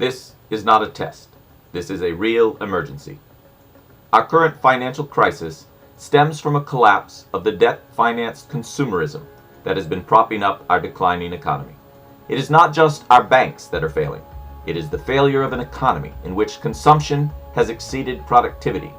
This is not a test. This is a real emergency. Our current financial crisis stems from a collapse of the debt-financed consumerism that has been propping up our declining economy. It is not just our banks that are failing. It is the failure of an economy in which consumption has exceeded productivity.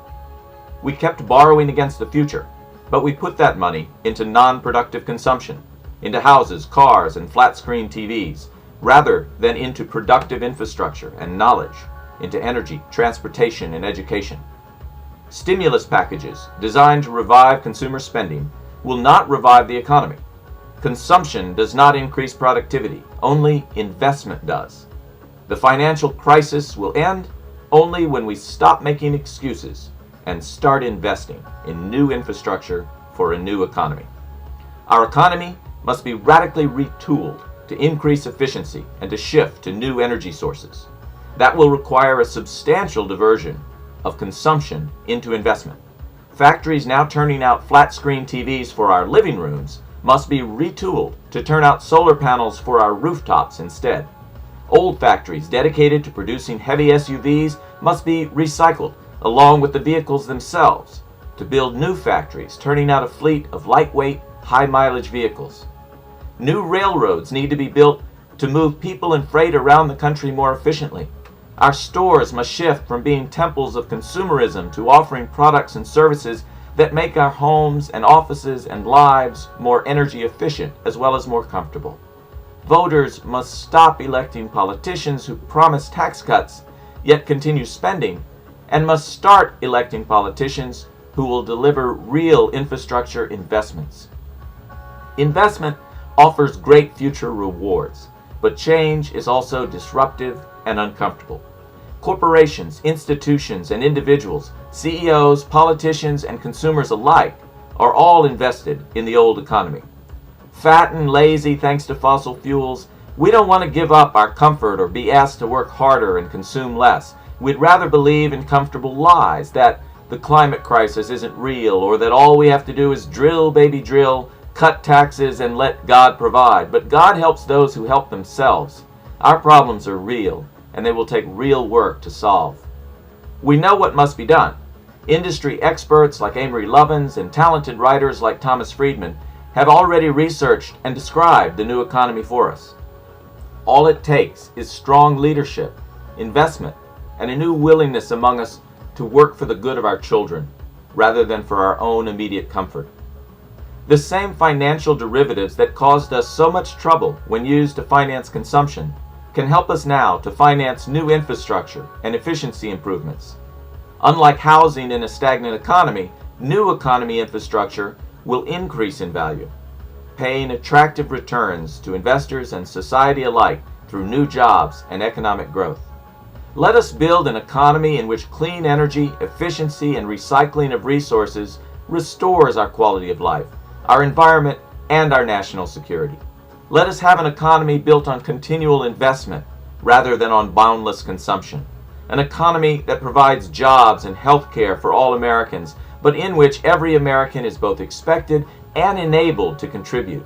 We kept borrowing against the future, but we put that money into non-productive consumption, into houses, cars, and flat-screen TVs, rather than into productive infrastructure and knowledge, into energy, transportation, and education. Stimulus packages designed to revive consumer spending will not revive the economy. Consumption does not increase productivity, only investment does. The financial crisis will end only when we stop making excuses and start investing in new infrastructure for a new economy. Our economy must be radically retooled to increase efficiency and to shift to new energy sources. That will require a substantial diversion of consumption into investment. Factories now turning out flat-screen TVs for our living rooms must be retooled to turn out solar panels for our rooftops instead. Old factories dedicated to producing heavy SUVs must be recycled along with the vehicles themselves to build new factories turning out a fleet of lightweight, high-mileage vehicles. New railroads need to be built to move people and freight around the country more efficiently. Our stores must shift from being temples of consumerism to offering products and services that make our homes and offices and lives more energy efficient as well as more comfortable. Voters must stop electing politicians who promise tax cuts yet continue spending, and must start electing politicians who will deliver real infrastructure investments. Investment offers great future rewards, but change is also disruptive and uncomfortable. Corporations, institutions, and individuals, CEOs, politicians, and consumers alike are all invested in the old economy. Fat and lazy thanks to fossil fuels, we don't want to give up our comfort or be asked to work harder and consume less. We'd rather believe in comfortable lies that the climate crisis isn't real, or that all we have to do is drill, baby, drill, cut taxes, and let God provide. But God helps those who help themselves. Our problems are real, and they will take real work to solve. We know what must be done. Industry experts like Amory Lovins and talented writers like Thomas Friedman have already researched and described the new economy for us. All it takes is strong leadership, investment, and a new willingness among us to work for the good of our children, rather than for our own immediate comfort. The same financial derivatives that caused us so much trouble when used to finance consumption can help us now to finance new infrastructure and efficiency improvements. Unlike housing in a stagnant economy, new economy infrastructure will increase in value, paying attractive returns to investors and society alike through new jobs and economic growth. Let us build an economy in which clean energy, efficiency, and recycling of resources restores our quality of life, our environment, and our national security. Let us have an economy built on continual investment rather than on boundless consumption. An economy that provides jobs and health care for all Americans, but in which every American is both expected and enabled to contribute.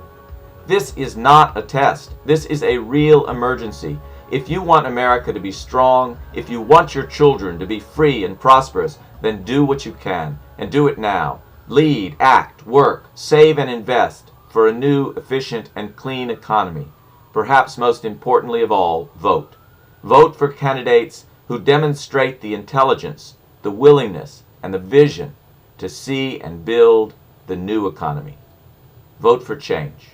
This is not a test. This is a real emergency. If you want America to be strong, if you want your children to be free and prosperous, then do what you can, and do it now. Lead, act, work, save, and invest for a new, efficient, and clean economy. Perhaps most importantly of all, vote. Vote for candidates who demonstrate the intelligence, the willingness, and the vision to see and build the new economy. Vote for change.